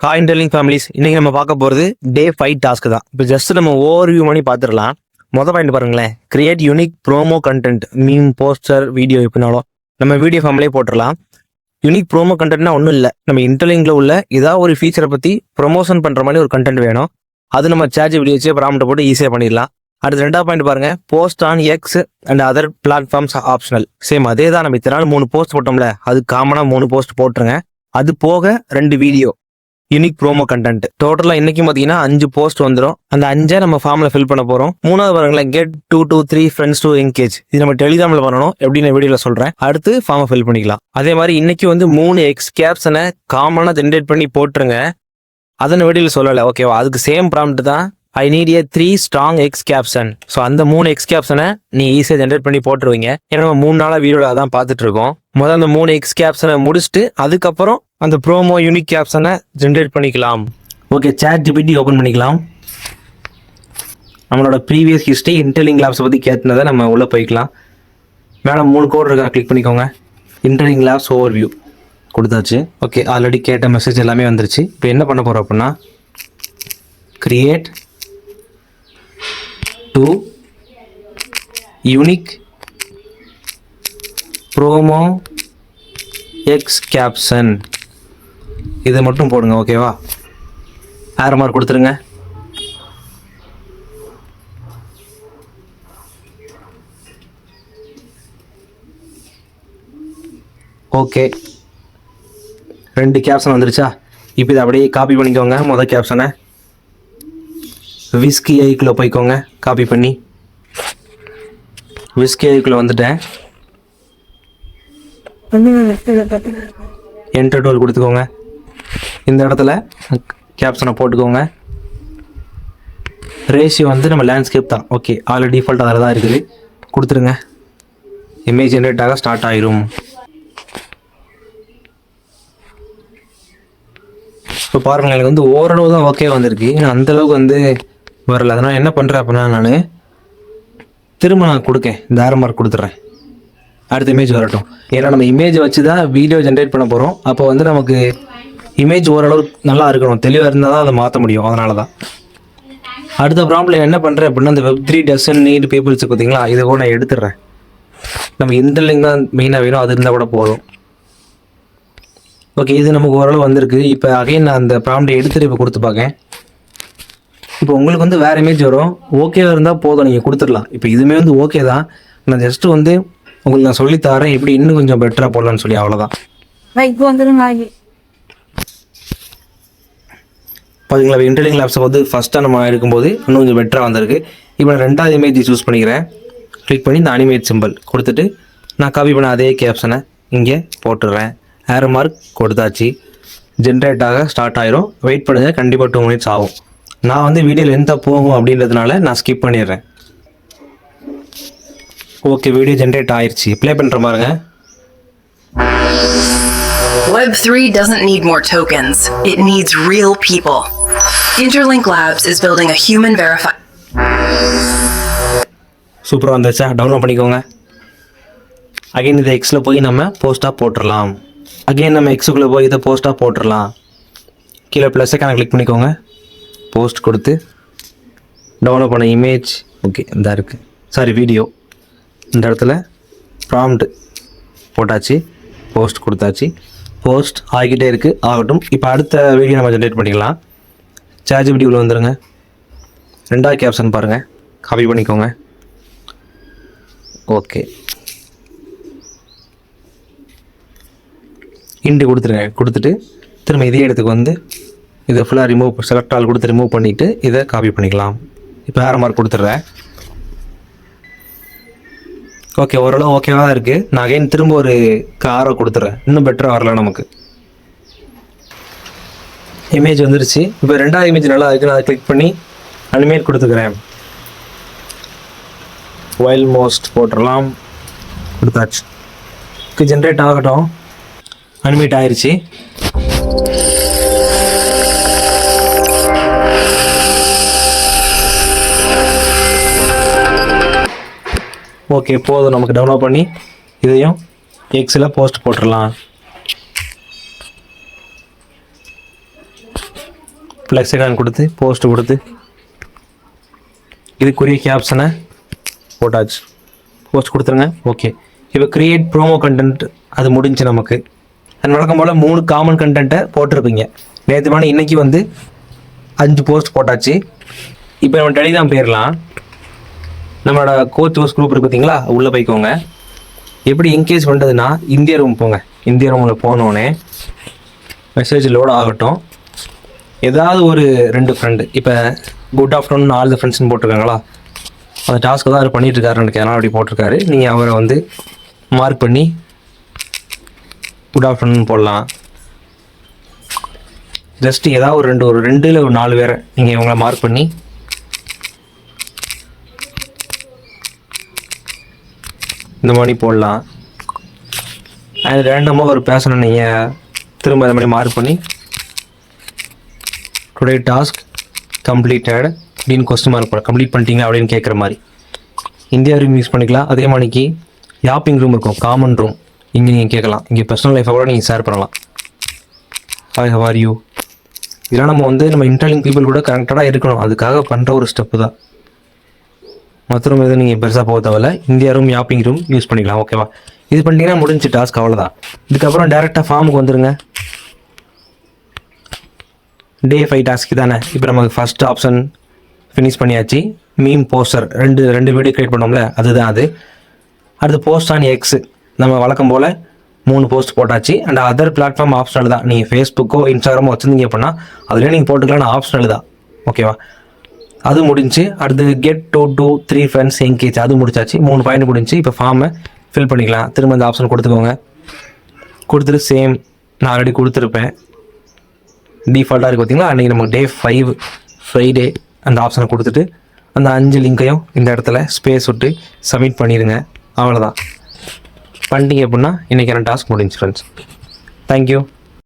Coin telling families இன்னைக்கு நம்ம பார்க்க போகிறது டே 5 டாஸ்க் தான். இப்போ ஜஸ்ட் நம்ம ஓவர்வியூ பண்ணி பார்த்துடலாம். பாயிண்ட் பாருங்களேன், create unique promo content, meme, poster, video எப்படினாலும் நம்ம வீடியோ ஃபார்ம்லேயே போட்டுடலாம். யூனிக் ப்ரோமோ கண்டென்ட்னா ஒன்றும் இல்லை, நம்ம இன்டர்லிங்கில் உள்ள ஏதாவது ஒரு ஃபீச்சரை பற்றி ப்ரொமோஷன் பண்ணுற மாதிரி ஒரு கண்டென்ட் வேணும். அது நம்ம ChatGPT வச்சு ப்ராம்ப்ட் போட்டு ஈஸியாக பண்ணிடலாம். அடுத்து 2வது பாயிண்ட் பாருங்க, post on X and other platforms optional. Same அதே தான், நம்ம இத்தனை நாள் 3 போஸ்ட் போட்டோம்ல, அது காமனாக 3 போஸ்ட் போட்டுருங்க. அது போக 2 வீடியோ யூனிக் ப்ரோமோ கண்டென்ட். டோட்டலாக இன்னைக்கு பார்த்தீங்கன்னா 5 போஸ்ட் வந்துடும். அந்த 5 நம்ம ஃபார்மில் ஃபில் பண்ண போகிறோம். 3வது பாருங்களேன், get 2 to 3 friends to engage. இது நம்ம டெலிகிராமில் பண்ணணும், எப்படி நான் வீடியோவில் சொல்கிறேன். அடுத்து ஃபார்மை ஃபில் பண்ணிக்கலாம். அதே மாதிரி இன்னைக்கு வந்து 3 எக்ஸ் கேப்ஷனை காமனாக ஜென்ரேட் பண்ணி போட்டுருங்க. அதை நான் வீடியோவில் சொல்லலை, ஓகேவா? அதுக்கு சேம் ப்ராம்ப்ட் தான். I need A 3 strong X caption. So அந்த 3 எக்ஸ் கேப்ஷனை நீ ஈஸியாக ஜென்ரேட் பண்ணி போட்டுருவீங்க. ஏன்னா நம்ம 3 நாளாக வீடியோவில் தான் பார்த்துட்டு இருக்கோம். முதல்ல அந்த 3 எக்ஸ் கேப்ஷனை முடிச்சுட்டு அதுக்கப்புறம் அந்த ப்ரோமோ யூனிக் கேப்ஷனை ஜென்ரேட் பண்ணிக்கலாம். ஓகே, ChatGPT ஓப்பன் பண்ணிக்கலாம். நம்மளோட ப்ரீவியஸ் ஹிஸ்ட்ரி இன்டர்லிங்க் லேப்ஸை பற்றி கேட்டினதை நம்ம உள்ளே போய்க்கலாம். மேடம் 3 கோட் இருக்கா, கிளிக் பண்ணிக்கோங்க. இன்டர்லிங்க் லேப்ஸ் ஓவர்வியூ கொடுத்தாச்சு. ஓகே, ஆல்ரெடி கேட்ட மெசேஜ் எல்லாமே வந்துருச்சு. இப்போ என்ன பண்ண போகிறோம் அப்படின்னா, create 2 unique promo X caption. இதை மட்டும் போடுங்க, ஓகேவா? ஆரோ மார்க் கொடுத்துருங்க. ஓகே, 2 கேப்ஷன் வந்துருச்சா? இப்போ இதை அப்படியே காப்பி பண்ணிக்கோங்க. முதல் கேப்ஷனை விஸ்கி ஐக்குள்ளே போய்க்கோங்க. காப்பி பண்ணி விஸ்கி ஐக்குள்ளே வந்துட்டேன். என்டர் டோல் கொடுத்துக்கோங்க. இந்த இடத்துல கேப்ஷனை போட்டுக்கோங்க. ரேஷியோ வந்து நம்ம லேண்ட்ஸ்கேப் தான். ஓகே, ஆல்ரெடி டிஃபால்ட் அதில் தான் இருக்குது. கொடுத்துருங்க. இமேஜ் ஜென்ரேட் ஆக ஸ்டார்ட் ஆயிரும். இப்போ பாருங்கள், எனக்கு வந்து ஓரளவு தான் ஓகே வந்திருக்கு. அந்தளவுக்கு வந்து வரல. அதனால் என்ன பண்ணுறேன் அப்படின்னா, நான் திரும்ப கொடுக்கேன். இந்த ஆரோ மார்க் கொடுத்துட்றேன். அடுத்த இமேஜ் வரட்டும். ஏன்னா நம்ம இமேஜ் வச்சு தான் வீடியோ ஜென்ரேட் பண்ண போகிறோம். அப்போ வந்து நமக்கு இமேஜ் ஓரளவு நல்லா இருக்கணும், தெளிவாக இருந்தால் தான் அதை மாற்ற முடியும். அதனால தான் அடுத்த ப்ராப்ளம் என்ன பண்ணுறேன் அப்படின்னா, இந்த Web3 டசன்ட் நீட் பீப்புள்ஸ் பார்த்தீங்களா, இதை கூட நான் எடுத்துடுறேன். நம்ம இன்டர்லிங்க் தான் மெயினாக வேணும், அது இருந்தால் கூட போதும். ஓகே, இது நமக்கு ஓரளவு வந்திருக்கு. இப்போ அகைன் நான் அந்த ப்ராம்ப்டை எடுத்துகிட்டு இப்போ கொடுத்து பார்க்கேன். இப்போ உங்களுக்கு வந்து வேறு இமேஜ் வரும். ஓகேவாக இருந்தால் போதும், நீங்கள் கொடுத்துடலாம். இப்போ இதுவுமே வந்து ஓகே தான். நான் ஜஸ்ட்டு வந்து உங்களுக்கு நான் சொல்லித்தரேன் எப்படி இன்னும் கொஞ்சம் பெட்டராக போடலான்னு சொல்லி, அவ்வளோதான். பார்த்தீங்களா, இன்டர்லிங்க் லேப்ஸை வந்து ஃபஸ்ட்டாக நம்ம இருக்கும்போது இன்னும் கொஞ்சம் பெட்டராக வந்திருக்கு. இப்போ நான் 2வது இமேஜ் சூஸ் பண்ணிக்கிறேன். கிளிக் பண்ணி இந்த அனிமேட் சிம்பிள் கொடுத்துட்டு நான் காப்பி பண்ண அதே கேப்ஷனை இங்கே போட்டுடுறேன். ஆரோ மார்க் கொடுத்தாச்சு. ஜென்ரேட் ஆக ஸ்டார்ட் ஆயிரும். வெயிட் பண்ணுங்கள், கண்டிப்பாக 2 மினிட்ஸ் ஆகும். நான் வந்து வீடியோ லென்த்தாக போகும் அப்படின்றதுனால நான் ஸ்கிப் பண்ணிடுறேன். ஓகே, வீடியோ ஜென்ரேட் ஆயிடுச்சு. ப்ளே பண்ணுற பாருங்க. Web3 doesn't need more tokens. It needs real people. Interlink Labs is building a human verified. சூப்பராக வந்துச்சா? டவுன்லோட் பண்ணிக்கோங்க. அகைன் இதை எக்ஸில் போய் நம்ம போஸ்ட்டாக போட்டுடலாம். அகைன் நம்ம எக்ஸுக்குள்ளே போய் இதை போஸ்ட்டாக போட்டுடலாம். கீழே +ஐக்கான கிளிக் பண்ணிக்கோங்க. போஸ்ட் கொடுத்து டவுன்லோட் பண்ண இமேஜ், ஓகே இந்த இருக்குது, சாரி வீடியோ. இந்த இடத்துல ப்ராம்ப்ட் போட்டாச்சு, போஸ்ட் கொடுத்தாச்சு. போஸ்ட் ஆகிக்கிட்டே இருக்குது, ஆகட்டும். இப்போ அடுத்த வீடியோ நம்ம ஜென்ரேட் பண்ணிக்கலாம். ChatGPT உள்ள வந்துடுங்க. 2வது கேப்ஷன் பாருங்கள், காப்பி பண்ணிக்கோங்க. ஓகே, இன்ட்டு கொடுத்துருங்க. கொடுத்துட்டு திரும்ப இதே இடத்துக்கு வந்து இதை ஃபுல்லாக செலக்ட் ஆல் கொடுத்து ரிமூவ் பண்ணிவிட்டு இதை காப்பி பண்ணிக்கலாம். இப்போ ஆரோ மார்க் கொடுத்துட்றேன். ஓகே, ஓரளவு ஓகேவாக தான் இருக்குது. நான் அகைன் திரும்ப ஒரு ஆரோ கொடுத்துட்றேன். இன்னும் பெட்டராக வரல நமக்கு. இமேஜ் வந்துருச்சு. இப்போ 2வது இமேஜ் நல்லா இருக்குது. நான் அதை கிளிக் பண்ணி அனிமேட் கொடுத்துக்கிறேன். வைல் மோஸ்ட் போட்டுடலாம். கொடுத்தாச்சு. ஜென்ரேட் ஆகட்டும். அனிமேட் ஆயிடுச்சு. ஓகே, போதும். நமக்கு டவுன்லோட் பண்ணி இதையும் எக்ஸில் போஸ்ட் போட்டுடலாம். ப்ளஸ் ஐக்கான் கொடுத்து போஸ்ட் கொடுத்து இதுக்குரிய கேப்ஷனை போட்டாச்சு. போஸ்ட் கொடுத்துருங்க. ஓகே, இப்போ கிரியேட் ப்ரோமோ கண்டென்ட் அது முடிஞ்சு நமக்கு. அது வழக்கம் போல் 3 காமன் கண்டென்ட்டை போட்டிருப்பீங்க. நேற்று மாதிரி இன்றைக்கி வந்து 5 போஸ்ட் போட்டாச்சு. இப்போ நம்ம டெலிகிராம் போயிடலாம். நம்மளோட கோச் ஹவுஸ் குரூப் இருக்குது பார்த்தீங்களா, உள்ளே போய்க்கோங்க. எப்படி என்கேஜ் பண்ணுறதுன்னா இந்தியா ரூம் போங்க. இந்தியா ரூமில் போனோடனே மெசேஜ் லோட் ஆகட்டும். ஏதாவது ஒரு 2 ஃப்ரெண்டு, இப்போ குட் ஆஃப்டர்நூன் ஆல் த ஃப்ரெண்ட்ஸ்னு போட்டிருக்காங்களா, அந்த டாஸ்க்கு தான் அவர் பண்ணிகிட்ருக்காருன்னு எனக்கு அதனால் அப்படி போட்டிருக்காரு. நீங்கள் அவரை வந்து மார்க் பண்ணி குட் ஆஃப்டர்நூன் போடலாம். ஜஸ்ட்டு ஏதாவது ஒரு 2 இல்லை ஒரு 4 பேரை நீங்கள் இவங்கள மார்க் பண்ணி இந்த மாதிரி போடலாம். அது ரேண்டமாக ஒரு பேசணும். நீங்கள் திரும்ப இந்த மாதிரி மார்க் பண்ணி டுடே டாஸ்க் கம்ப்ளீட்டட் அப்படின்னு கொஸ்டின் மார்க் பண்ண கம்ப்ளீட் பண்ணிட்டீங்க அப்படின்னு கேட்குற மாதிரி இந்தியா ரூம் யூஸ் பண்ணிக்கலாம். அதே மாதிரிக்கு யாப்பிங் ரூம் இருக்கும், காமன் ரூம். இங்கே நீங்கள் கேட்கலாம். இங்கே பர்சனல் லைஃப்பை கூட நீங்கள் ஷேர் பண்ணலாம். Hi how are you. இதெல்லாம் நம்ம வந்து நம்ம இன்டர்லிங் பீப்புள் கூட கனெக்டடாக இருக்கணும். அதுக்காக பண்ணுற ஒரு ஸ்டெப்பு தான். மற்ற ரூம் எதுவும் நீங்கள் பெருசாக போக தேவையில்ல. இந்தியா ரூம் யாப்பிங் ரூம் யூஸ் பண்ணிக்கலாம். ஓகேவா, இது பண்ணிட்டீங்கன்னா முடிஞ்சு டாஸ்க், அவ்வளோதான். இதுக்கப்புறம் டேரெக்டாக ஃபார்முக்கு வந்துடுங்க. டே 5 டாஸ்க்கு தானே. இப்போ நமக்கு ஃபஸ்ட் ஆப்ஷன் ஃபினிஷ் பண்ணியாச்சு. மீம் போஸ்டர் ரெண்டு வீடியோ க்ரியேட் பண்ணோம்ல, அதுதான் அது. அடுத்து போஸ்ட் ஆன் எக்ஸ், நம்ம வழக்கம் போல் 3 போஸ்ட் போட்டாச்சு. அண்ட் அதர் பிளாட்ஃபார்ம் ஆப்ஷனல் தான். நீங்கள் ஃபேஸ்புக்கோ இன்ஸ்டாகிராமோ வச்சுருந்தீங்க அப்படின்னா அதுலேயே நீங்கள் போட்டுக்கலாம், ஆப்ஷனல் தான். ஓகேவா, அது முடிஞ்சு. அடுத்து கெட் 2 to 3 ஃப்ரெண்ட்ஸ் என்கேஜ், அது முடிச்சாச்சு. 3 பாயிண்ட் முடிஞ்சு. இப்போ ஃபார்மை ஃபில் பண்ணிக்கலாம். திரும்ப இந்த ஆப்ஷன் கொடுத்துக்கோங்க. கொடுத்துட்டு சேம் நான் ஆல்ரெடி கொடுத்துருப்பேன், டிஃபால்ட்டாக இருக்குது பார்த்தீங்களா. அன்றைக்கி நமக்கு டே 5 ஃப்ரைடே அந்த ஆப்ஷனை கொடுத்துட்டு அந்த 5 லிங்கையும் இந்த இடத்துல ஸ்பேஸ் விட்டு சப்மிட் பண்ணிடுங்க. அவ்வளோதான். பண்ணிட்டீங்க அப்படின்னா இன்றைக்கான டாஸ்க் முடிஞ்சு ஃப்ரெண்ட்ஸ். தேங்க்யூ.